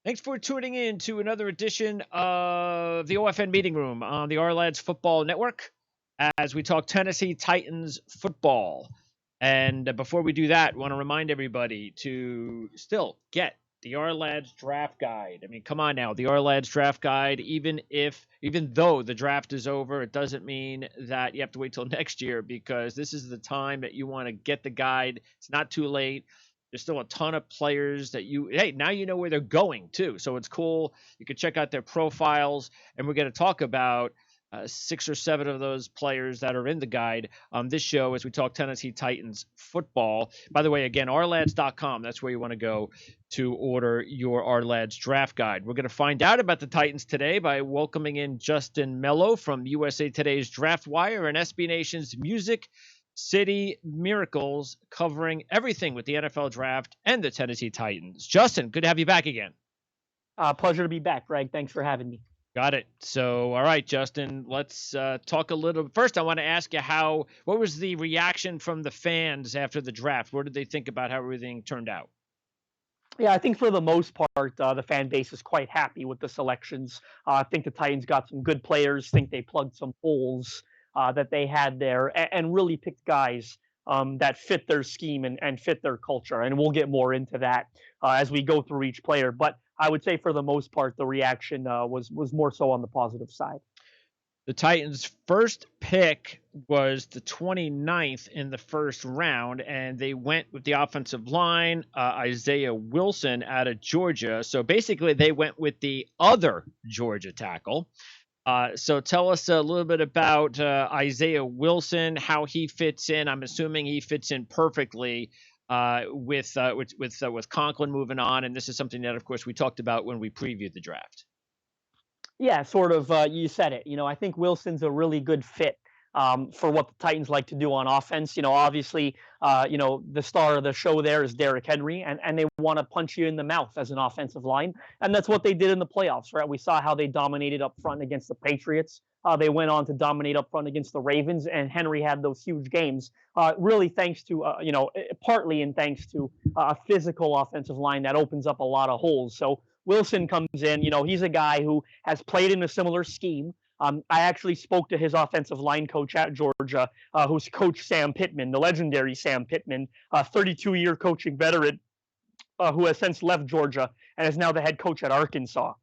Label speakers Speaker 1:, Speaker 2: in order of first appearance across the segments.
Speaker 1: Thanks for tuning in to another edition of the OFN Meeting Room on the Our Football Network as we talk Tennessee Titans football. And before we do that, I want to remind everybody to still get the Our Draft Guide. I mean, come on now, the Our Draft Guide, even though the draft is over, it doesn't mean that you have to wait till next year, because this is the time that you want to get the guide. It's not too late. There's still a ton of players that now you know where they're going too. So it's cool. You can check out their profiles, and we're going to talk about 6 or 7 of those players that are in the guide on this show as we talk Tennessee Titans football. By the way, again, ourlads.com. That's where you want to go to order your Our Lads draft guide. We're going to find out about the Titans today by welcoming in Justin Mello from USA Today's Draft Wire and SB Nation's Music City Miracles, covering everything with the NFL draft and the Tennessee Titans. Justin, good to have you back again.
Speaker 2: Pleasure to be back, Greg. Thanks for having me.
Speaker 1: Got it. So, all right, Justin, let's talk a little. First, I want to ask you what was the reaction from the fans after the draft? What did they think about how everything turned out?
Speaker 2: Yeah, I think for the most part, the fan base is quite happy with the selections. I think the Titans got some good players. Think they plugged some holes that they had there, and really picked guys that fit their scheme and fit their culture. And we'll get more into that as we go through each player. But I would say for the most part, the reaction was more so on the positive side.
Speaker 1: The Titans' first pick was the 29th in the first round, and they went with the offensive line, Isaiah Wilson out of Georgia. So basically, they went with the other Georgia tackle. So tell us a little bit about Isaiah Wilson, how he fits in. I'm assuming he fits in perfectly with Conklin moving on, and this is something that, of course, we talked about when we previewed the draft.
Speaker 2: Yeah, sort of. You said it. I think Wilson's a really good fit for what the Titans like to do on offense. Obviously, the star of the show there is Derrick Henry, and they want to punch you in the mouth as an offensive line. And that's what they did in the playoffs, right? We saw how they dominated up front against the Patriots. They went on to dominate up front against the Ravens, and Henry had those huge games, really thanks to, partly in thanks to a physical offensive line that opens up a lot of holes. So Wilson comes in, he's a guy who has played in a similar scheme. I actually spoke to his offensive line coach at Georgia, who's Coach Sam Pittman, the legendary Sam Pittman, a 32-year coaching veteran who has since left Georgia and is now the head coach at Arkansas.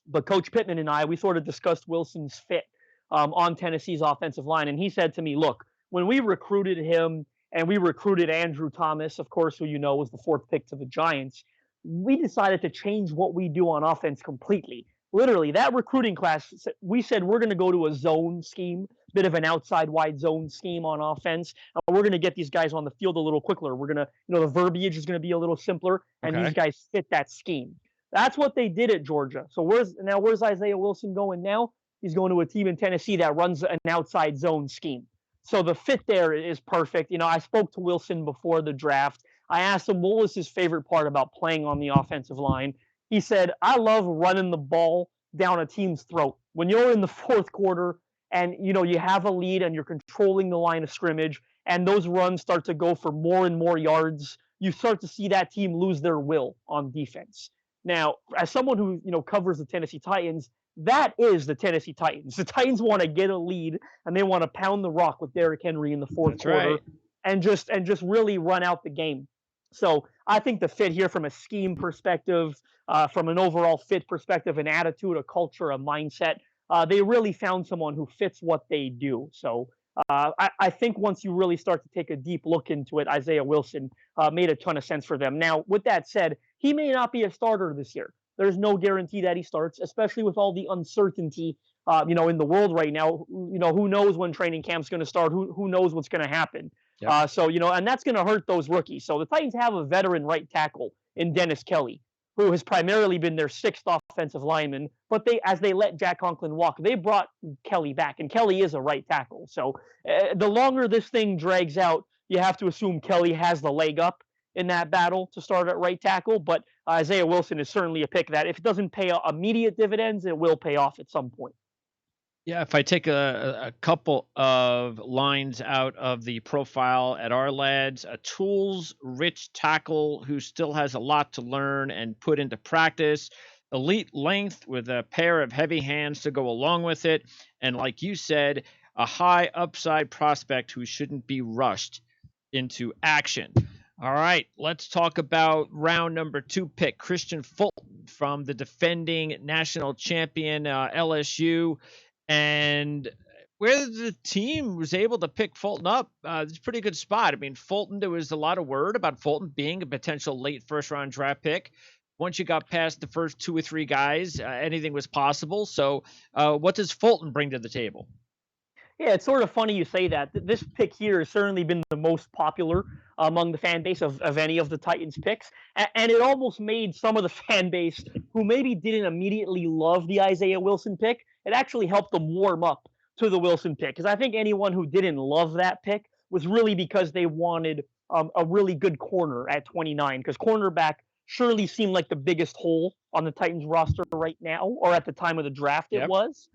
Speaker 2: But Coach Pittman and we sort of discussed Wilson's fit on Tennessee's offensive line. And he said to me, look, when we recruited him and we recruited Andrew Thomas, of course, who was the 4th pick to the Giants, we decided to change what we do on offense completely. Literally, that recruiting class, we said we're going to go to a zone scheme, bit of an outside wide zone scheme on offense. We're going to get these guys on the field a little quicker. We're going to, the verbiage is going to be a little simpler, and these guys fit that scheme. That's what they did at Georgia. So where's Isaiah Wilson going now? He's going to a team in Tennessee that runs an outside zone scheme. So the fit there is perfect. I spoke to Wilson before the draft. I asked him what was his favorite part about playing on the offensive line. He said, I love running the ball down a team's throat. When you're in the 4th quarter and, you have a lead and you're controlling the line of scrimmage and those runs start to go for more and more yards, you start to see that team lose their will on defense. Now, as someone who, covers the Tennessee Titans, that is the Tennessee Titans. The Titans want to get a lead and they want to pound the rock with Derrick Henry in the 4th quarter.
Speaker 1: Right.
Speaker 2: and just really run out the game. So I think the fit here from a scheme perspective, from an overall fit perspective, an attitude, a culture, a mindset, they really found someone who fits what they do. So I think once you really start to take a deep look into it, Isaiah Wilson made a ton of sense for them. Now, with that said, he may not be a starter this year. There's no guarantee that he starts, especially with all the uncertainty, in the world right now. Who knows when training camp's going to start? Who knows what's going to happen? Yep. And that's going to hurt those rookies. So the Titans have a veteran right tackle in Dennis Kelly, who has primarily been their 6th offensive lineman. But as they let Jack Conklin walk, they brought Kelly back, and Kelly is a right tackle. So the longer this thing drags out, you have to assume Kelly has the leg up in that battle to start at right tackle. But Isaiah Wilson is certainly a pick that, if it doesn't pay immediate dividends, it will pay off at some point.
Speaker 1: Yeah, if I take a couple of lines out of the profile at our lads, a tools-rich tackle who still has a lot to learn and put into practice, elite length with a pair of heavy hands to go along with it, and like you said, a high upside prospect who shouldn't be rushed into action. All right, let's talk about round number 2 pick, Christian Fulton from the defending national champion LSU. And where the team was able to pick Fulton up, it's a pretty good spot. I mean, Fulton, there was a lot of word about Fulton being a potential late first round draft pick. Once you got past the first 2 or 3 guys, anything was possible. So, what does Fulton bring to the table?
Speaker 2: Yeah, it's sort of funny you say that. This pick here has certainly been the most popular among the fan base of any of the Titans picks. And it almost made some of the fan base who maybe didn't immediately love the Isaiah Wilson pick, it actually helped them warm up to the Wilson pick. Because I think anyone who didn't love that pick was really because they wanted a really good corner at 29. Because cornerback surely seemed like the biggest hole on the Titans roster right now, or at the time of the draft it
Speaker 1: Yep.
Speaker 2: was.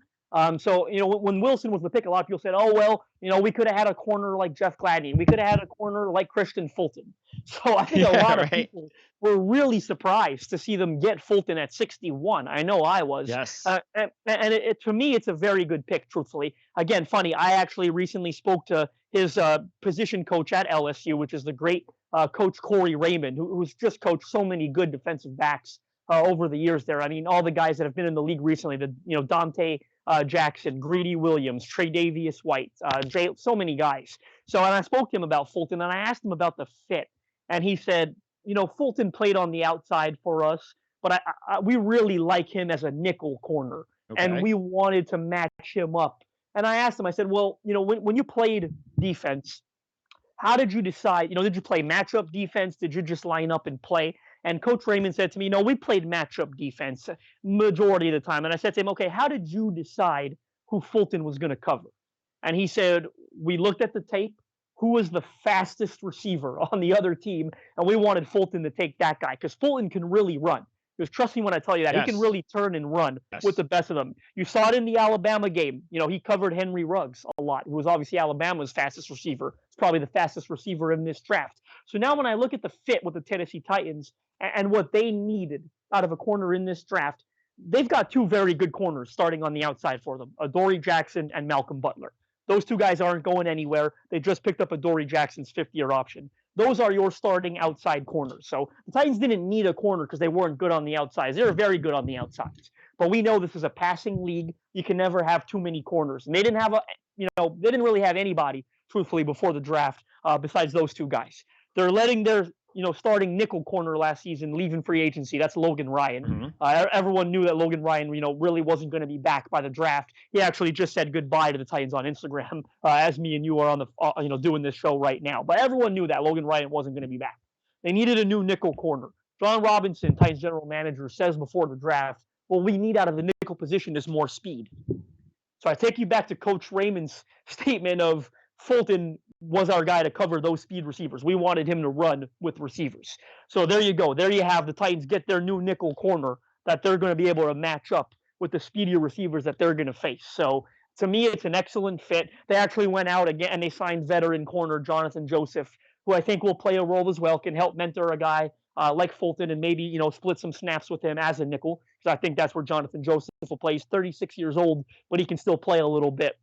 Speaker 2: So, when Wilson was the pick, a lot of people said, oh, well, we could have had a corner like Jeff Gladney. We could have had a corner like Christian Fulton. So I think a
Speaker 1: Yeah,
Speaker 2: lot of
Speaker 1: right.
Speaker 2: people were really surprised to see them get Fulton at 61. I know I was.
Speaker 1: Yes.
Speaker 2: To me, it's a very good pick, truthfully. Again, funny, I actually recently spoke to his position coach at LSU, which is the great coach Corey Raymond, who's just coached so many good defensive backs over the years there. I mean, all the guys that have been in the league recently, Dante Jackson, Greedy Williams, Tre'Davious White, so many guys. So, and I spoke to him about Fulton, and I asked him about the fit, and he said, Fulton played on the outside for us, but we really like him as a nickel corner, and
Speaker 1: Okay.
Speaker 2: we wanted to match him up. And I asked him, I said, well, when you played defense, how did you decide? Did you play matchup defense? Did you just line up and play? And Coach Raymond said to me, no, we played matchup defense majority of the time. And I said to him, okay, how did you decide who Fulton was going to cover? And he said, we looked at the tape, who was the fastest receiver on the other team, and we wanted Fulton to take that guy because Fulton can really run. Because trust me when I tell you that, he can
Speaker 1: Yes.
Speaker 2: really turn and run with
Speaker 1: Yes.
Speaker 2: the best of them. You saw it in the Alabama game. He covered Henry Ruggs a lot, who was obviously Alabama's fastest receiver. It's probably the fastest receiver in this draft. So now when I look at the fit with the Tennessee Titans and what they needed out of a corner in this draft, they've got 2 very good corners starting on the outside for them, Adoree Jackson and Malcolm Butler. Those 2 guys aren't going anywhere. They just picked up Adoree Jackson's 5th-year option. Those are your starting outside corners. So the Titans didn't need a corner because they weren't good on the outsides. They were very good on the outsides. But we know this is a passing league. You can never have too many corners. And they didn't have they didn't really have anybody, truthfully, before the draft besides those 2 guys. They're letting their starting nickel corner last season leaving free agency. That's Logan Ryan.
Speaker 1: Mm-hmm.
Speaker 2: Everyone knew that Logan Ryan, really wasn't going to be back by the draft. He actually just said goodbye to the Titans on Instagram, as me and you are on the, doing this show right now. But everyone knew that Logan Ryan wasn't going to be back. They needed a new nickel corner. John Robinson, Titans general manager, says before the draft, what we need out of the nickel position is more speed. So I take you back to Coach Raymond's statement of Fulton was our guy to cover those speed receivers. We wanted him to run with receivers. So there you go. There you have the Titans get their new nickel corner that they're going to be able to match up with the speedier receivers that they're going to face. So to me, it's an excellent fit. They actually went out again and they signed veteran corner Jonathan Joseph, who I think will play a role as well, can help mentor a guy like Fulton and maybe split some snaps with him as a nickel. Because I think that's where Jonathan Joseph will play. He's 36 years old, but he can still play a little bit.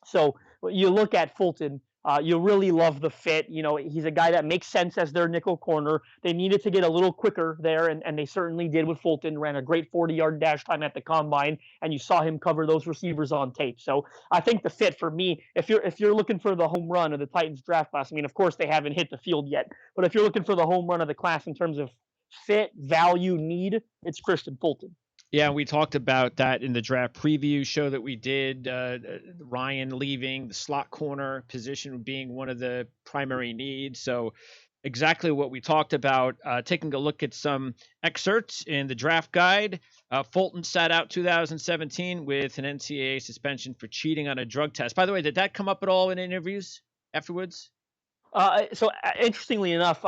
Speaker 2: So you look at Fulton, you really love the fit. He's a guy that makes sense as their nickel corner. They needed to get a little quicker there, and they certainly did with Fulton. Ran a great 40-yard dash time at the combine, and you saw him cover those receivers on tape. So I think the fit for me, if you're looking for the home run of the Titans draft class, I mean, of course they haven't hit the field yet, but if you're looking for the home run of the class in terms of fit, value, need, it's Christian Fulton.
Speaker 1: Yeah, we talked about that in the draft preview show that we did. Ryan leaving, the slot corner position being one of the primary needs. So exactly what we talked about. Taking a look at some excerpts in the draft guide. Fulton sat out 2017 with an NCAA suspension for cheating on a drug test. By the way, did that come up at all in interviews afterwards?
Speaker 2: Interestingly enough,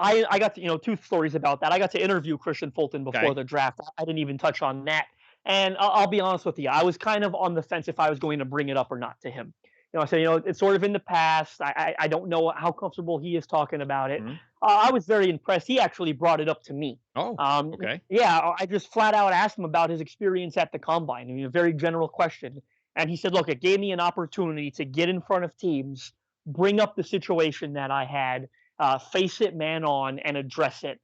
Speaker 2: I got to, 2 stories about that. I got to interview Christian Fulton before the draft. I didn't even touch on that. And I'll be honest with you, I was kind of on the fence if I was going to bring it up or not to him. I said, it's sort of in the past. I don't know how comfortable he is talking about it.
Speaker 1: Mhm.
Speaker 2: I was very impressed. He actually brought it up to me.
Speaker 1: Oh, okay.
Speaker 2: Yeah, I just flat out asked him about his experience at the combine. I mean, a very general question. And he said, look, it gave me an opportunity to get in front of teams, bring up the situation that I had, face it man on, and address it,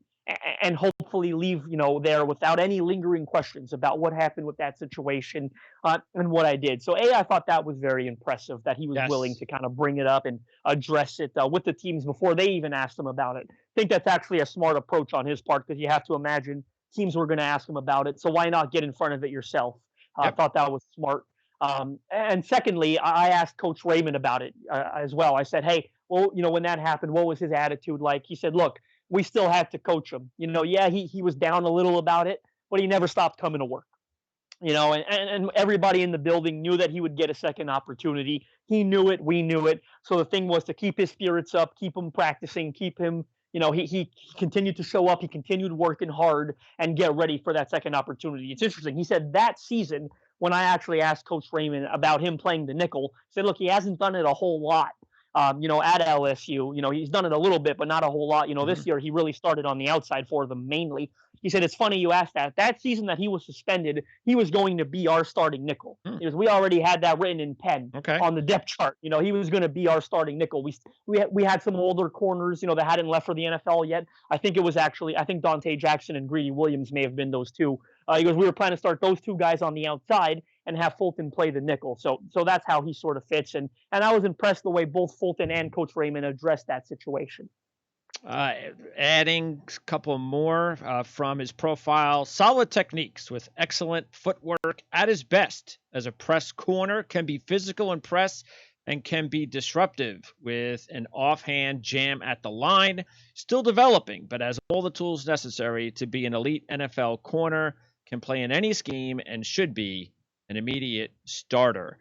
Speaker 2: and hopefully leave there without any lingering questions about what happened with that situation, and what I did. So I thought that was very impressive that he was willing
Speaker 1: Yes.
Speaker 2: to kind of bring it up and address it with the teams before they even asked him about it. I think that's actually a smart approach on his part, because you have to imagine teams were going to ask him about it. So why not get in front of it yourself? I
Speaker 1: Yep.
Speaker 2: thought that was smart. And secondly, I asked Coach Raymond about it as well. I said, hey, well, when that happened, what was his attitude like? He said, look, we still had to coach him. Yeah, he was down a little about it, but he never stopped coming to work. And everybody in the building knew that he would get a second opportunity. He knew it, we knew it. So the thing was to keep his spirits up, keep him practicing, keep him, he continued to show up, he continued working hard and get ready for that second opportunity. It's interesting. He said that season, when I actually asked Coach Raymond about him playing the nickel, he said, look, he hasn't done it a whole lot. At LSU, he's done it a little bit, but not a whole lot.
Speaker 1: Mhm.
Speaker 2: This year he really started on the outside for them mainly. He said, it's funny you asked that. That season that he was suspended, he was going to be our starting nickel.
Speaker 1: Hmm.
Speaker 2: Because we already had that written in pen
Speaker 1: Okay.
Speaker 2: on the depth chart. He was going to be our starting nickel. We had some older corners, that hadn't left for the NFL yet. I think Dante Jackson and Greedy Williams may have been those two. He goes, we were planning to start those two guys on the outside and have Fulton play the nickel. So that's how he sort of fits. And I was impressed the way both Fulton and Coach Raymond addressed that situation.
Speaker 1: Adding a couple more from his profile. Solid techniques with excellent footwork at his best as a press corner. Can be physical in press and can be disruptive with an offhand jam at the line. Still developing, but has all the tools necessary to be an elite NFL corner. Can play in any scheme and should be an immediate starter.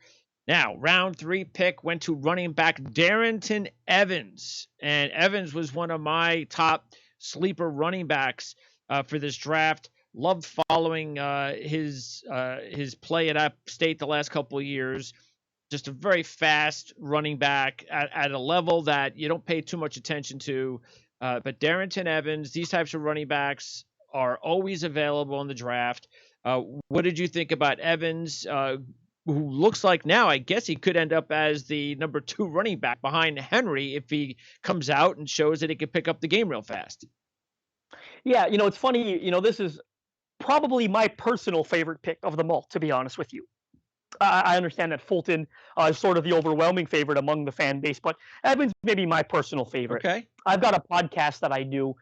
Speaker 1: Now, round 3 pick went to running back Darington Evans. And Evans was one of my top sleeper running backs for this draft. Loved following his play at App State the last couple of years. Just a very fast running back at a level that you don't pay too much attention to. But Darington Evans, these types of running backs are always available in the draft. What did you think about Evans? Who looks like now, I guess he could end up as the number 2 running back behind Henry if he comes out and shows that he can pick up the game real fast.
Speaker 2: Yeah, it's funny, this is probably my personal favorite pick of them all, to be honest with you. I understand that Fulton is sort of the overwhelming favorite among the fan base, but Evans may be my personal favorite.
Speaker 1: Okay.
Speaker 2: I've got a podcast that I do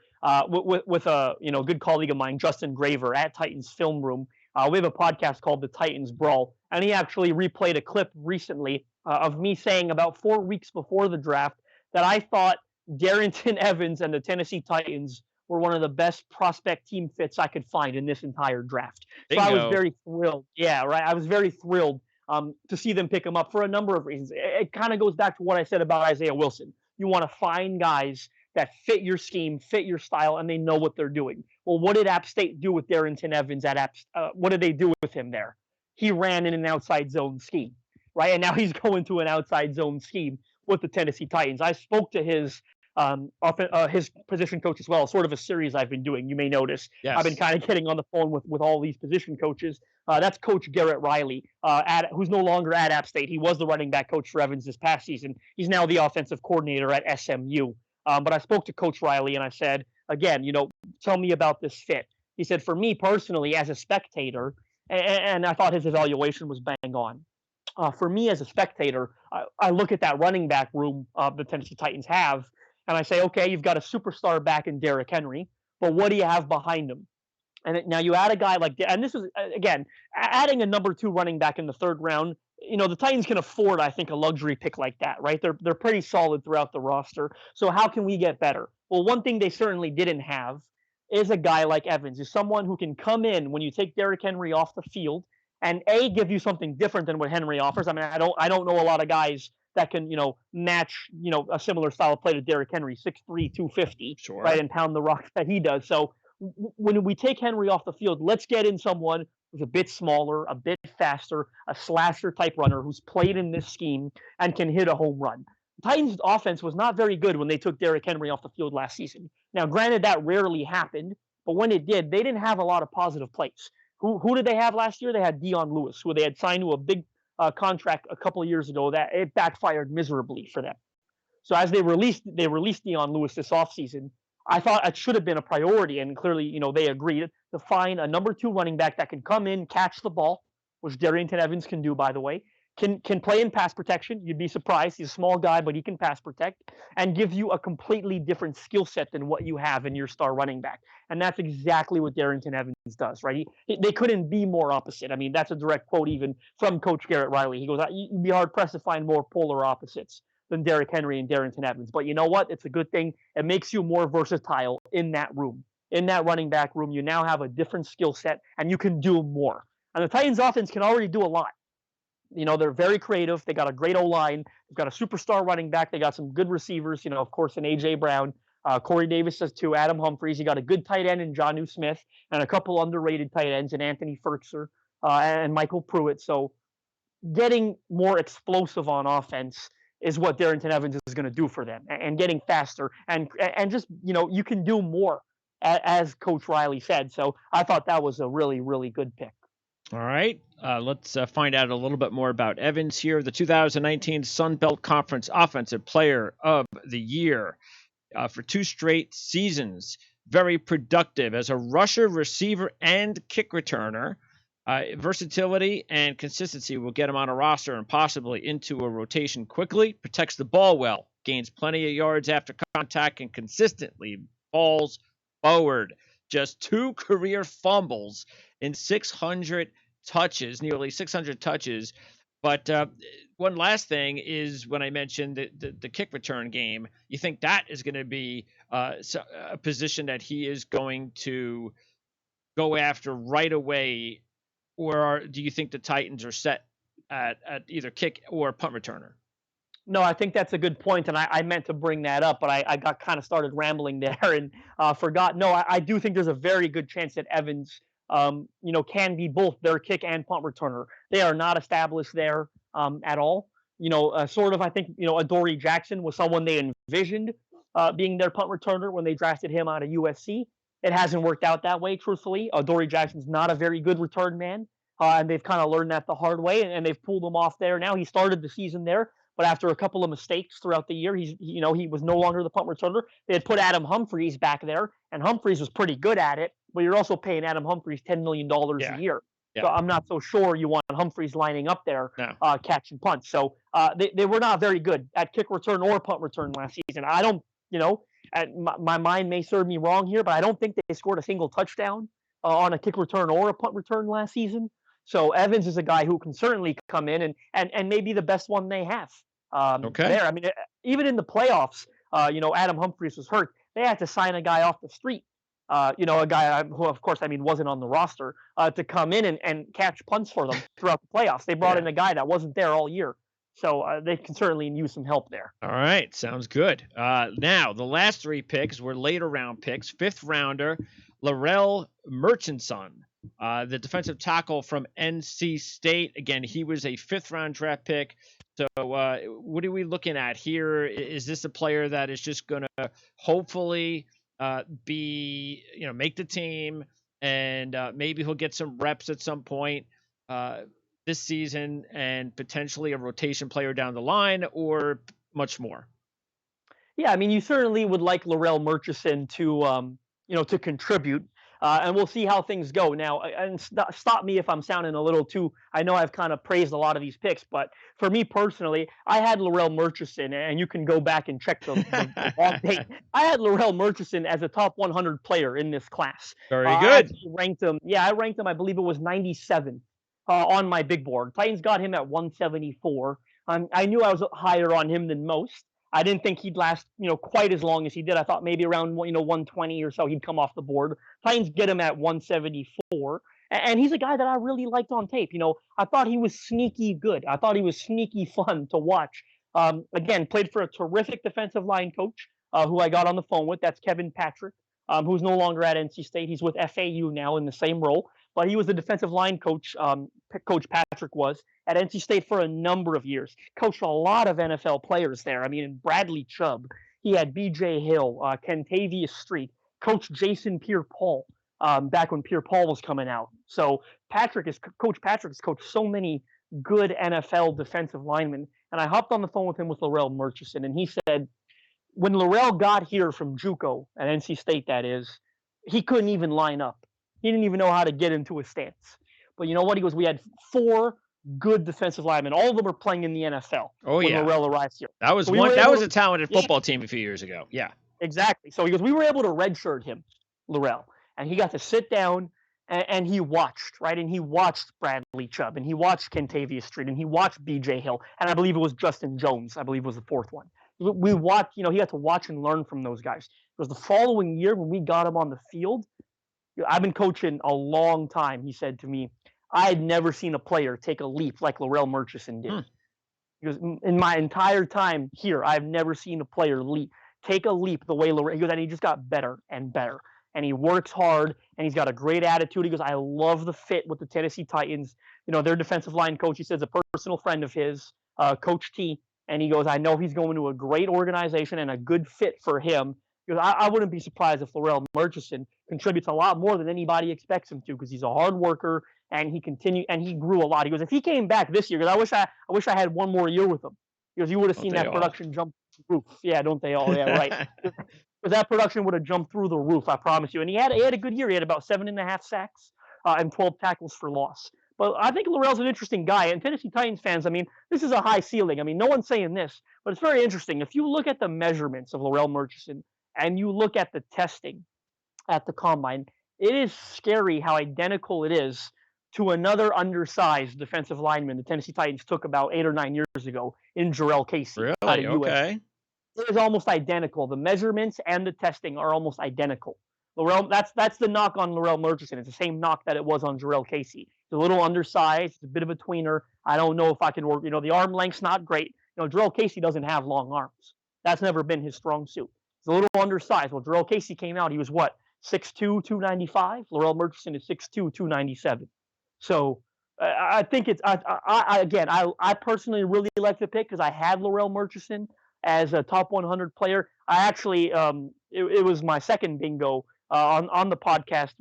Speaker 2: with a good colleague of mine, Justin Graver, at Titans Film Room. We have a podcast called The Titans Brawl, and he actually replayed a clip recently of me saying about 4 weeks before the draft that I thought Darington Evans and the Tennessee Titans were one of the best prospect team fits I could find in this entire draft.
Speaker 1: Bingo.
Speaker 2: So I was very thrilled. Yeah, right. I was very thrilled to see them pick him up for a number of reasons. It kind of goes back to what I said about Isaiah Wilson. You want to find guys that fit your scheme, fit your style, and they know what they're doing. Well, what did App State do with Darington Evans at what did they do with him there? He ran in an outside zone scheme, right? And now he's going to an outside zone scheme with the Tennessee Titans. I spoke to his position coach as well, sort of a series I've been doing. You may notice.
Speaker 1: Yes.
Speaker 2: I've been kind of getting on the phone with all these position coaches. That's Coach Garrett Riley, who's no longer at App State. He was the running back coach for Evans this past season. He's now the offensive coordinator at SMU. But I spoke to Coach Riley and I said, again, tell me about this fit. He said, for me personally, as a spectator, and I thought his evaluation was bang on. For me as a spectator, I look at that running back room the Tennessee Titans have, and I say, okay, you've got a superstar back in Derrick Henry, but what do you have behind him? And now you add a guy like, and this is, again, adding a number 2 running back in the 3rd round, the Titans can afford, I think, a luxury pick like that, right? They're pretty solid throughout the roster. So how can we get better? Well, one thing they certainly didn't have is a guy like Evans, is someone who can come in when you take Derrick Henry off the field and give you something different than what Henry offers. I mean, I don't know a lot of guys that can, match, a similar style of play to Derrick Henry, 6'3", 250,
Speaker 1: Sure.
Speaker 2: right, and pound the rock that he does. So when we take Henry off the field, let's get in someone who's a bit smaller, a bit faster, a slasher type runner who's played in this scheme and can hit a home run. Titans offense was not very good when they took Derrick Henry off the field last season. Now, granted, that rarely happened, but when it did, they didn't have a lot of positive plays. Who did they have last year? They had Dion Lewis, who they had signed to a big contract a couple of years ago that it backfired miserably for them. So as they released Dion Lewis this offseason, I thought it should have been a priority, and clearly, they agreed to find a number 2 running back that can come in, catch the ball, which Darington Evans can do, by the way. Can play in pass protection. You'd be surprised. He's a small guy, but he can pass protect and give you a completely different skill set than what you have in your star running back. And that's exactly what Darington Evans does, right? They couldn't be more opposite. I mean, that's a direct quote even from Coach Garrett Riley. He goes, "You'd be hard pressed to find more polar opposites than Derrick Henry and Darington Evans. But you know what? It's a good thing. It makes you more versatile in that room, in that running back room. You now have a different skill set, and you can do more. And the Titans offense can already do a lot. They're very creative. They got a great O-line. They've got a superstar running back. They got some good receivers, of course, in A.J. Brown. Corey Davis does too. Adam Humphries. You got a good tight end in Jonnu Smith and a couple underrated tight ends in Anthony Ferkser and Michael Pruitt. So getting more explosive on offense is what Darington Evans is going to do for them, and getting faster and just, you can do more, as Coach Riley said. So I thought that was a really, really good pick.
Speaker 1: All right, let's find out a little bit more about Evans here. The 2019 Sun Belt Conference Offensive Player of the Year for 2 straight seasons. Very productive as a rusher, receiver, and kick returner. Versatility and consistency will get him on a roster and possibly into a rotation quickly. Protects the ball well, gains plenty of yards after contact, and consistently falls forward. Just 2 career fumbles in 600 touches, nearly 600 touches. But one last thing is, when I mentioned the kick return game, you think that is going to be a position that he is going to go after right away, or do you think the Titans are set at either kick or punt returner?
Speaker 2: No, I think that's a good point, and I meant to bring that up, but I got kind of started rambling there and forgot. No, I do think there's a very good chance that Evans, can be both their kick and punt returner. They are not established there at all. Sort of, I think, Adoree Jackson was someone they envisioned being their punt returner when they drafted him out of USC. It hasn't worked out that way, truthfully. Adoree Jackson's not a very good return man, and they've kind of learned that the hard way, and they've pulled him off there. Now he started the season there, but after a couple of mistakes throughout the year, he was no longer the punt returner. They had put Adam Humphries back there, and Humphries was pretty good at it, but you're also paying Adam Humphries $10 million a year. Yeah. So I'm not so sure you want Humphries lining up there, catching punts. So they were not very good at kick return or punt return last season. I don't, my mind may serve me wrong here, but I don't think they scored a single touchdown on a kick return or a punt return last season. So Evans is a guy who can certainly come in and maybe the best one they have there. I mean, even in the playoffs, Adam Humphries was hurt. They had to sign a guy off the street, a guy who, of course, wasn't on the roster, to come in and catch punts for them throughout the playoffs. They brought in a guy that wasn't there all year. So they can certainly use some help there.
Speaker 1: All right. Sounds good. Now, the last 3 picks were later round picks. 5th rounder, Larrell Murchison, the defensive tackle from NC State. Again, he was a 5th round draft pick. So what are we looking at here? Is this a player that is just going to hopefully make the team, and maybe he'll get some reps at some point this season and potentially a rotation player down the line, or much more?
Speaker 2: Yeah, I mean, you certainly would like Larrell Murchison to contribute. And we'll see how things go. Now, and stop me if I'm sounding a little too, I know I've kind of praised a lot of these picks, but for me personally, I had Larrell Murchison, and you can go back and check the wrong date. I had Larrell Murchison as a top 100 player in this class.
Speaker 1: Very good.
Speaker 2: I ranked him, I believe it was 97 on my big board. Titans got him at 174. I knew I was higher on him than most. I didn't think he'd last, quite as long as he did. I thought maybe around, 120 or so he'd come off the board. Titans get him at 174. And he's a guy that I really liked on tape. I thought he was sneaky good. I thought he was sneaky fun to watch. Again, played for a terrific defensive line coach who I got on the phone with. That's Kevin Patrick, who's no longer at NC State. He's with FAU now in the same role. but he was the defensive line coach. Coach Patrick was at NC State for a number of years. Coached a lot of NFL players there. I mean, Bradley Chubb. He had B.J. Hill, Kentavious Street, Coach Jason Pierre-Paul. Back when Pierre-Paul was coming out. So Coach Patrick has coached so many good NFL defensive linemen. And I hopped on the phone with him with Laurel Murchison, and he said when Laurel got here from JUCO at NC State, that is, he couldn't even line up. He didn't even know how to get into a stance. But you know what? He goes, we had 4 good defensive linemen. All of them are playing in the NFL when Laurel arrived here.
Speaker 1: That was that was a talented football team a few years ago. Yeah.
Speaker 2: Exactly. So he goes, we were able to redshirt him, Laurel. And he got to sit down and he watched, right? And he watched Bradley Chubb, and he watched Kentavious Street, and he watched B.J. Hill, and I believe it was Justin Jones, I believe was the 4th one. We watched, he got to watch and learn from those guys. It was the following year when we got him on the field. I've been coaching a long time, he said to me. I had never seen a player take a leap like Laurel Murchison did. He goes, in my entire time here, I've never seen a player take a leap the way Laurel. He goes, and he just got better and better. And he works hard, and he's got a great attitude. He goes, I love the fit with the Tennessee Titans. Their defensive line coach, he says, a personal friend of his, Coach T. And he goes, I know he's going to a great organization and a good fit for him. He goes, I wouldn't be surprised if Laurel Murchison contributes a lot more than anybody expects him to, because he's a hard worker, and he grew a lot. He goes, if he came back this year, because I wish I had one more year with him. He goes, you would have seen that production jump through the roof. Yeah, don't they all? Yeah, right. Because that production would have jumped through the roof, I promise you. And he had a good year. He had about 7.5 sacks and 12 tackles for loss. But I think Laurel's an interesting guy. And Tennessee Titans fans, I mean, this is a high ceiling. I mean, no one's saying this, but it's very interesting. If you look at the measurements of Laurel Murchison and you look at the testing at the combine, it is scary how identical it is to another undersized defensive lineman the Tennessee Titans took about 8 or 9 years ago in Jarrell Casey.
Speaker 1: Really? Okay.
Speaker 2: It is almost identical. The measurements and the testing are almost identical. Laurel, that's the knock on Laurel Murchison. It's the same knock that it was on Jarrell Casey. It's a little undersized. It's a bit of a tweener. I don't know if I can work. The arm length's not great. Jarrell Casey doesn't have long arms. That's never been his strong suit. He's a little undersized. Well, Jarrell Casey came out. He was what? 6'2", 295. Laurel Murchison is 6'2", 297. So I think it's I personally really like the pick because I had Laurel Murchison as a top 100 player. I actually it was my second bingo on the podcast,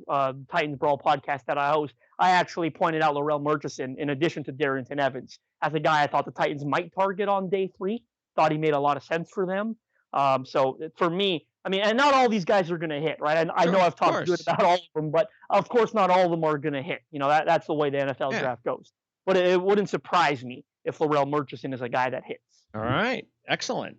Speaker 2: Titans Brawl podcast that I host. I actually pointed out Laurel Murchison in addition to Darington Evans as a guy I thought the Titans might target on day 3. Thought he made a lot of sense for them. So for me, I mean, and not all these guys are going to hit, right? And I know I've talked good about all of them, but of course not all of them are going to hit. That's the way the NFL draft goes. But it wouldn't surprise me if Laurel Murchison is a guy that hits.
Speaker 1: All right. Excellent.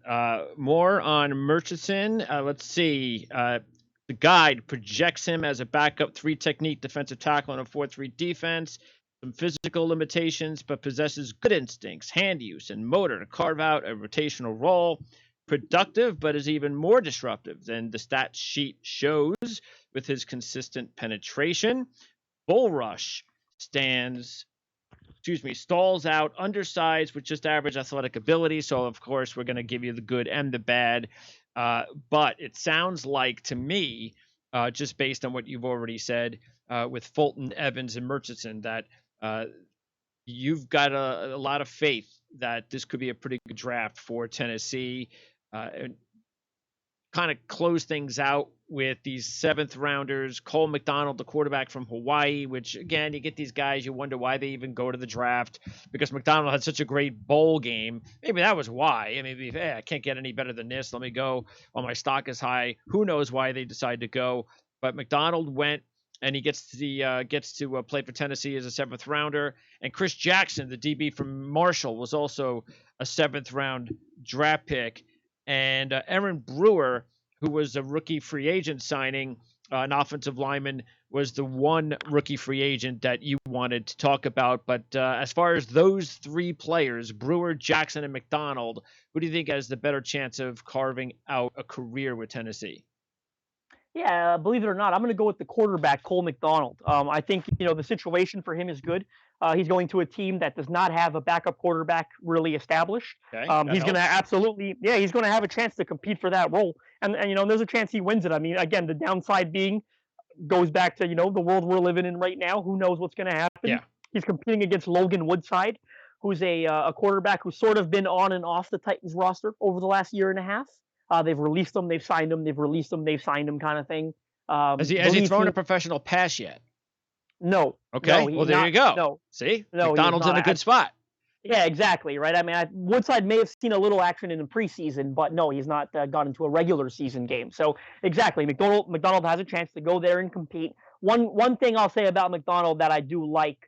Speaker 1: More on Murchison. Let's see. The guide projects him as a backup 3-technique defensive tackle in a 4-3 defense. Some physical limitations, but possesses good instincts, hand use, and motor to carve out a rotational role. Productive, but is even more disruptive than the stat sheet shows with his consistent penetration. Bull rush stalls out, undersized with just average athletic ability. So, of course, we're going to give you the good and the bad. But it sounds like to me, just based on what you've already said with Fulton, Evans, and Murchison, that you've got a lot of faith that this could be a pretty good draft for Tennessee. And kind of close things out with these 7th rounders. Cole McDonald, the quarterback from Hawaii, which again, you get these guys, you wonder why they even go to the draft, because McDonald had such a great bowl game. Maybe that was why. I mean, I can't get any better than this. Let me go while my stock is high. Who knows why they decide to go? But McDonald went, and he gets to play for Tennessee as a 7th rounder. And Chris Jackson, the DB from Marshall, was also a 7th round draft pick. And Aaron Brewer, who was a rookie free agent signing, an offensive lineman, was the one rookie free agent that you wanted to talk about. But as far as those 3 players, Brewer, Jackson, and McDonald, who do you think has the better chance of carving out a career with Tennessee?
Speaker 2: Yeah, believe it or not, I'm going to go with the quarterback, Cole McDonald. I think, the situation for him is good. He's going to a team that does not have a backup quarterback really established.
Speaker 1: Okay,
Speaker 2: he's going to he's going to have a chance to compete for that role. And there's a chance he wins it. I mean, again, the downside being goes back to, the world we're living in right now. Who knows what's going to happen?
Speaker 1: Yeah.
Speaker 2: He's competing against Logan Woodside, who's a quarterback who's sort of been on and off the Titans roster over the last year and a half. They've released him, they've signed him, they've released him, they've signed him, kind of thing.
Speaker 1: Has he thrown a professional pass yet?
Speaker 2: No.
Speaker 1: Okay.
Speaker 2: No,
Speaker 1: well, there you go.
Speaker 2: No.
Speaker 1: See?
Speaker 2: No,
Speaker 1: McDonald's in a good spot.
Speaker 2: Yeah, exactly. Right. I mean, Woodside may have seen a little action in the preseason, but no, he's not got into a regular season game. So exactly, McDonald has a chance to go there and compete. One thing I'll say about McDonald that I do like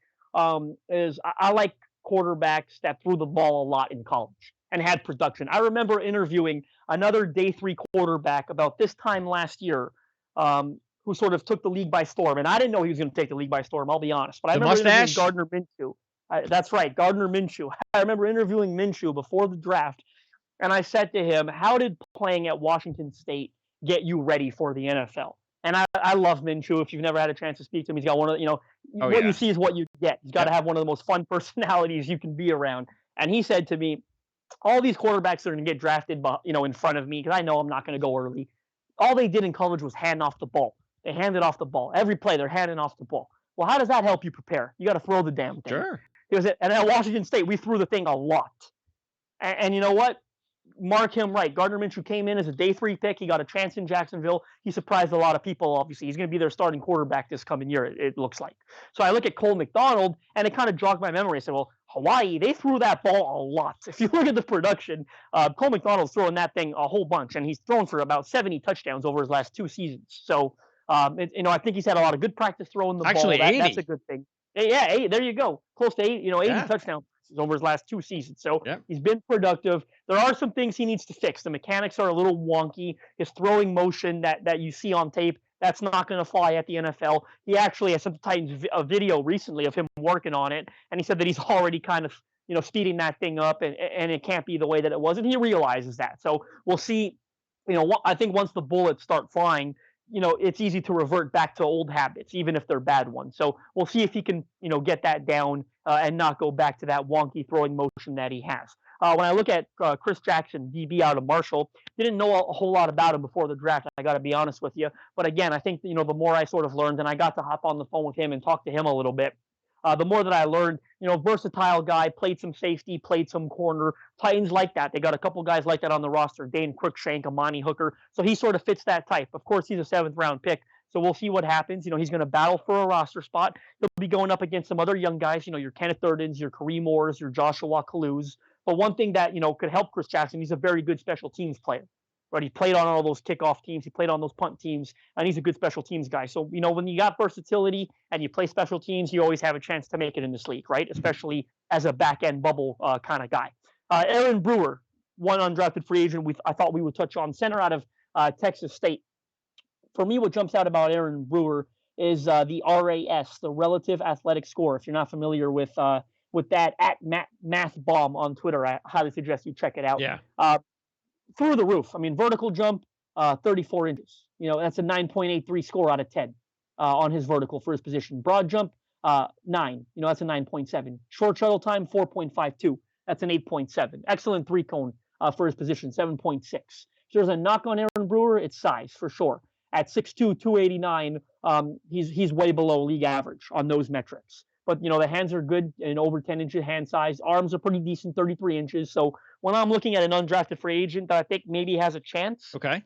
Speaker 2: is I like quarterbacks that threw the ball a lot in college and had production. I remember interviewing another day 3 quarterback about this time last year, who sort of took the league by storm, and I didn't know he was going to take the league by storm. I'll be honest, but I remember interviewing Gardner Minshew. That's right, Gardner Minshew. I remember interviewing Minshew before the draft, and I said to him, "How did playing at Washington State get you ready for the NFL?" And I love Minshew. If you've never had a chance to speak to him, he's got one of what you see is what you get. He's got to have one of the most fun personalities you can be around. And he said to me, "All these quarterbacks that are going to get drafted, in front of me, because I know I'm not going to go early. All they did in college was hand off the ball. They handed off the ball every play. They're handing off the ball. Well, how does that help you prepare? You got to throw the damn thing."
Speaker 1: Sure.
Speaker 2: And at Washington State, we threw the thing a lot. And you know what? Mark him right. Gardner Minshew came in as a day 3 pick. He got a chance in Jacksonville. He surprised a lot of people, obviously. He's going to be their starting quarterback this coming year, it looks like. So I look at Cole McDonald, and it kind of jogged my memory. I said, well, Hawaii, they threw that ball a lot. If you look at the production, Cole McDonald's throwing that thing a whole bunch, and he's thrown for about 70 touchdowns over his last 2 seasons. So, I think he's had a lot of good practice throwing the ball.
Speaker 1: Actually, 80.
Speaker 2: That's a good thing. Yeah, there you go. Close to 80 touchdowns over his last 2 seasons. So he's been productive. There are some things he needs to fix. The mechanics are a little wonky. His throwing motion that you see on tape, that's not going to fly at the NFL. He actually, I sent the Titans a video recently of him working on it, and he said that he's already kind of, speeding that thing up, and it can't be the way that it was, and he realizes that. So we'll see. I think once the bullets start flying, it's easy to revert back to old habits, even if they're bad ones. So we'll see if he can, get that down and not go back to that wonky throwing motion that he has. When I look at Chris Jackson, DB out of Marshall, didn't know a whole lot about him before the draft. I got to be honest with you. But again, I think, the more I sort of learned, and I got to hop on the phone with him and talk to him a little bit, the more that I learned, versatile guy, played some safety, played some corner. Titans like that. They got a couple guys like that on the roster, Dane Cruikshank, Amani Hooker. So he sort of fits that type. Of course, he's a 7th-round pick, so we'll see what happens. He's going to battle for a roster spot. He'll be going up against some other young guys, your Kenneth Thirdens, your Kareem Moores, your Joshua Kaluz. But one thing that, could help Chris Jackson, he's a very good special teams player. Right, he played on all those kickoff teams. He played on those punt teams, and he's a good special teams guy. So, when you got versatility and you play special teams, you always have a chance to make it in this league, right? Especially as a back-end bubble kind of guy. Aaron Brewer, one undrafted free agent I thought we would touch on, center out of Texas State. For me, what jumps out about Aaron Brewer is the RAS, the relative athletic score. If you're not familiar with that, at MathBomb on Twitter, I highly suggest you check it out.
Speaker 1: Yeah.
Speaker 2: Through the roof. I mean, vertical jump, 34 inches. That's a 9.83 score out of 10 on his vertical for his position. Broad jump, 9. That's a 9.7. Short shuttle time, 4.52. That's an 8.7. Excellent 3-cone for his position, 7.6. So there's a knock on Aaron Brewer, it's size for sure. At 6'2", 289, he's way below league average on those metrics. But, the hands are good and over 10 inches hand size. Arms are pretty decent, 33 inches. So when I'm looking at an undrafted free agent that I think maybe has a chance
Speaker 1: to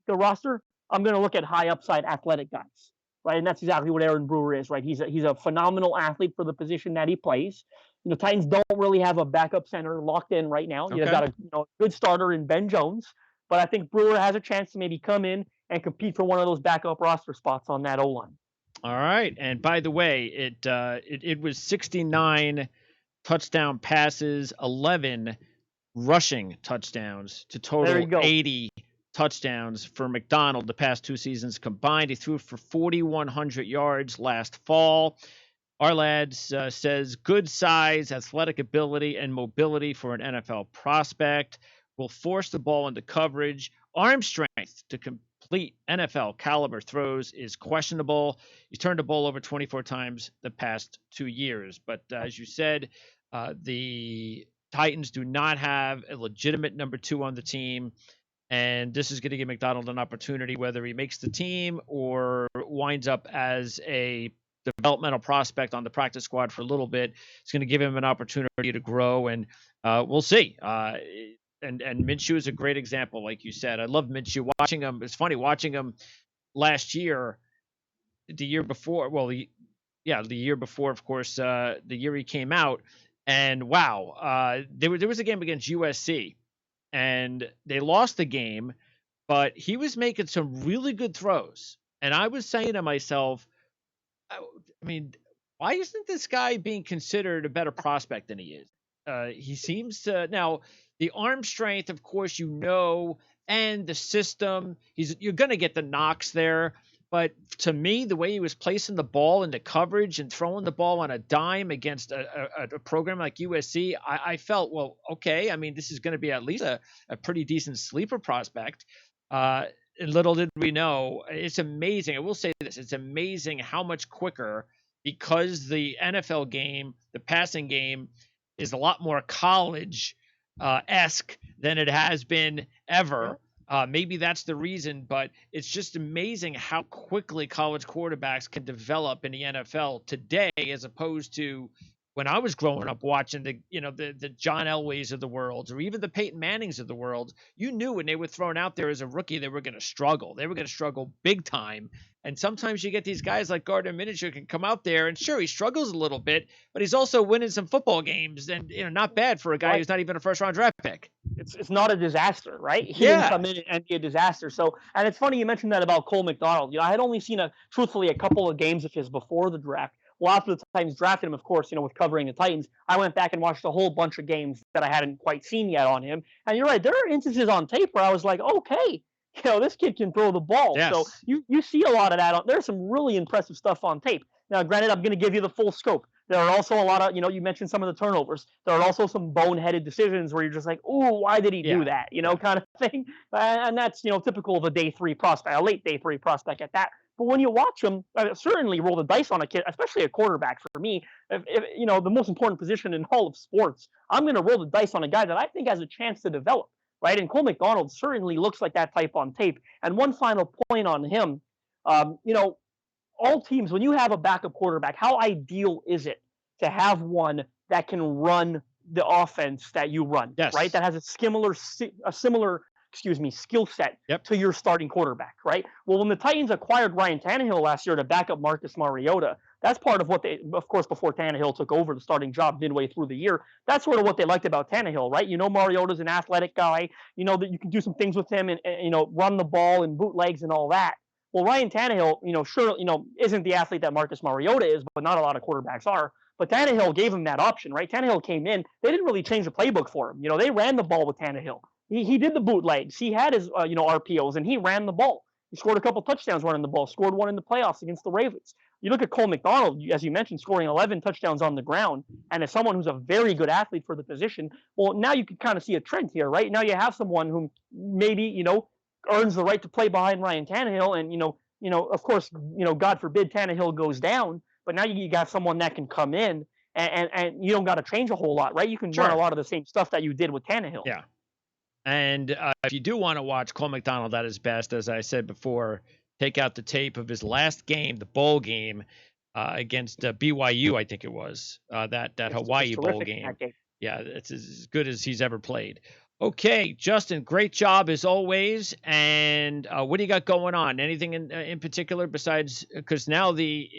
Speaker 2: the roster, I'm going to look at high upside athletic guys, right? And that's exactly what Aaron Brewer is, right? He's a phenomenal athlete for the position that he plays. Titans don't really have a backup center locked in right now. You've got a good starter in Ben Jones, but I think Brewer has a chance to maybe come in and compete for one of those backup roster spots on that O-line.
Speaker 1: All right. And by the way, it was 69 touchdown passes, 11 rushing touchdowns to total 80 touchdowns for McDonald the past 2 seasons combined. He threw for 4,100 yards last fall. Our lads says good size, athletic ability, and mobility for an NFL prospect. Will force the ball into coverage. Arm strength to complete NFL caliber throws is questionable. He's turned the ball over 24 times the past 2 years. But as you said, the Titans do not have a legitimate number 2 on the team. And this is going to give McDonald an opportunity, whether he makes the team or winds up as a developmental prospect on the practice squad for a little bit. It's going to give him an opportunity to grow, and we'll see. And Minshew is a great example, like you said. I love Minshew. Watching him, it's funny watching him last year, the year before. Well, the year before, of course, the year he came out, and wow, there was a game against USC, and they lost the game, but he was making some really good throws, and I was saying to myself, I mean, why isn't this guy being considered a better prospect than he is? He seems to now the arm strength, of course, and the system. You're going to get the knocks there, but to me, the way he was placing the ball into coverage and throwing the ball on a dime against a program like USC, I felt, well, okay. I mean, this is going to be at least a pretty decent sleeper prospect. And little did we know, it's amazing. I will say this: it's amazing how much quicker, because the NFL game, the passing game, is a lot more college esque than it has been ever. Maybe that's the reason, but it's just amazing how quickly college quarterbacks can develop in the NFL today, as opposed to when I was growing up watching the John Elways of the world, or even the Peyton Mannings of the world. You knew when they were thrown out there as a rookie, they were going to struggle. They were going to struggle big time. And sometimes you get these guys like Gardner Minshew can come out there, and sure, he struggles a little bit, but he's also winning some football games, and not bad for a guy who's not even a first-round draft pick.
Speaker 2: It's not a disaster, right? He didn't come in and be a disaster. So, and it's funny you mentioned that about Cole McDonald. I had only seen truthfully a couple of games of his before the draft. Well, after the Titans drafted him, of course, with covering the Titans, I went back and watched a whole bunch of games that I hadn't quite seen yet on him. And you're right, there are instances on tape where I was like, okay, this kid can throw the ball.
Speaker 1: Yes.
Speaker 2: So you see a lot of that. There's some really impressive stuff on tape. Now, granted, I'm going to give you the full scope. There are also a lot of, you mentioned some of the turnovers. There are also some boneheaded decisions where you're just like, ooh, why did he do that? Kind of thing. And that's, typical of a day three prospect, a late day three prospect at that. But when you watch him, certainly roll the dice on a kid, especially a quarterback. For me, if the most important position in all of sports, I'm going to roll the dice on a guy that I think has a chance to develop, right? And Cole McDonald certainly looks like that type on tape. And one final point on him, all teams, when you have a backup quarterback, how ideal is it to have one that can run the offense that you run, right? That has a similar skill set to your starting quarterback, right? Well, when the Titans acquired Ryan Tannehill last year to back up Marcus Mariota, that's part of what they, of course, before Tannehill took over the starting job midway through the year, that's sort of what they liked about Tannehill, right? Mariota's an athletic guy, that you can do some things with him and run the ball and bootlegs and all that. Well, Ryan Tannehill, isn't the athlete that Marcus Mariota is, but not a lot of quarterbacks are. But Tannehill gave him that option, right? Tannehill came in. They didn't really change the playbook for him. They ran the ball with Tannehill. He did the bootlegs. He had his, RPOs, and he ran the ball. He scored a couple touchdowns running the ball, scored one in the playoffs against the Ravens. You look at Cole McDonald, as you mentioned, scoring 11 touchdowns on the ground, and as someone who's a very good athlete for the position, well, now you can kind of see a trend here, right? Now you have someone who maybe, earns the right to play behind Ryan Tannehill, and, of course, God forbid Tannehill goes down, but now you got someone that can come in, and you don't got to change a whole lot, right? You can run a lot of the same stuff that you did with Tannehill.
Speaker 1: Yeah. And if you do want to watch Cole McDonald at his best, as I said before, take out the tape of his last game, the bowl game against BYU, I think it was, that Hawaii bowl game. Yeah, it's as good as he's ever played. Okay, Justin, great job as always. And what do you got going on? Anything in particular besides, because now the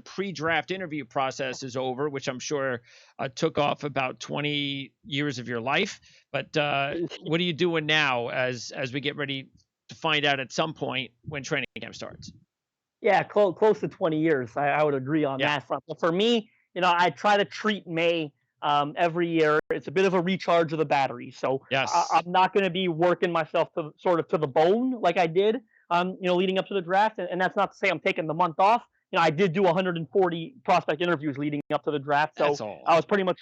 Speaker 1: pre-draft interview process is over, which I'm sure took off about 20 years of your life. But what are you doing now as we get ready to find out at some point when training camp starts?
Speaker 2: Yeah, close to 20 years. I would agree on that front. But for me, I try to treat May every year. It's a bit of a recharge of the battery. So I'm not going to be working myself to the bone like I did, leading up to the draft. And that's not to say I'm taking the month off. I did do 140 prospect interviews leading up to the draft. So I was pretty much,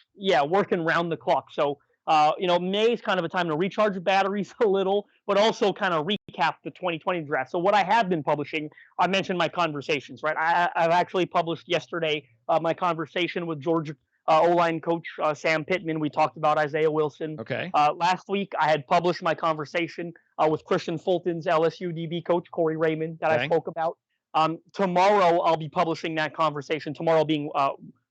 Speaker 2: working round the clock. So, May is kind of a time to recharge the batteries a little, but also kind of recap the 2020 draft. So what I have been publishing, I mentioned my conversations, right? I've actually published yesterday my conversation with Georgia O-line coach Sam Pittman. We talked about Isaiah Wilson.
Speaker 1: Okay.
Speaker 2: Last week, I had published my conversation with Christian Fulton's LSU DB coach, Corey Raymond, that I spoke about. Tomorrow, I'll be publishing that conversation. Tomorrow being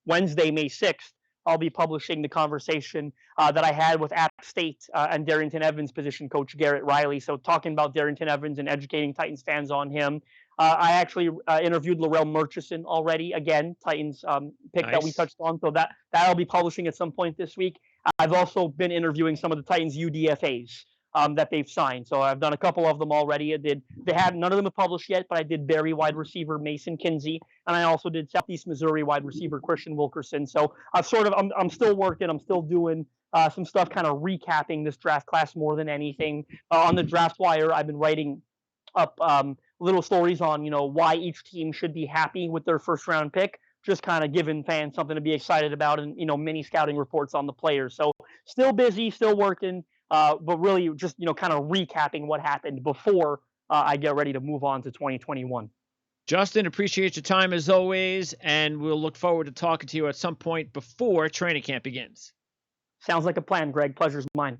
Speaker 2: Wednesday, May 6th, I'll be publishing the conversation that I had with App State and Darington Evans position coach Garrett Riley. So talking about Darington Evans and educating Titans fans on him. I actually interviewed Laurel Murchison already. Again, Titans pick that we touched on. So that I'll be publishing at some point this week. I've also been interviewing some of the Titans UDFAs that they've signed. So I've done a couple of them already. None of them have published yet, but I did Barry wide receiver Mason Kinsey, and I also did Southeast Missouri wide receiver Christian Wilkerson. So I'm still working. I'm still doing some stuff, kind of recapping this draft class more than anything. On the draft wire, I've been writing up little stories on why each team should be happy with their first round pick. Just kind of giving fans something to be excited about, and mini scouting reports on the players. So still busy, still working. But really just, kind of recapping what happened before I get ready to move on to 2021.
Speaker 1: Justin, appreciate your time as always, and we'll look forward to talking to you at some point before training camp begins.
Speaker 2: Sounds like a plan, Greg. Pleasure's mine.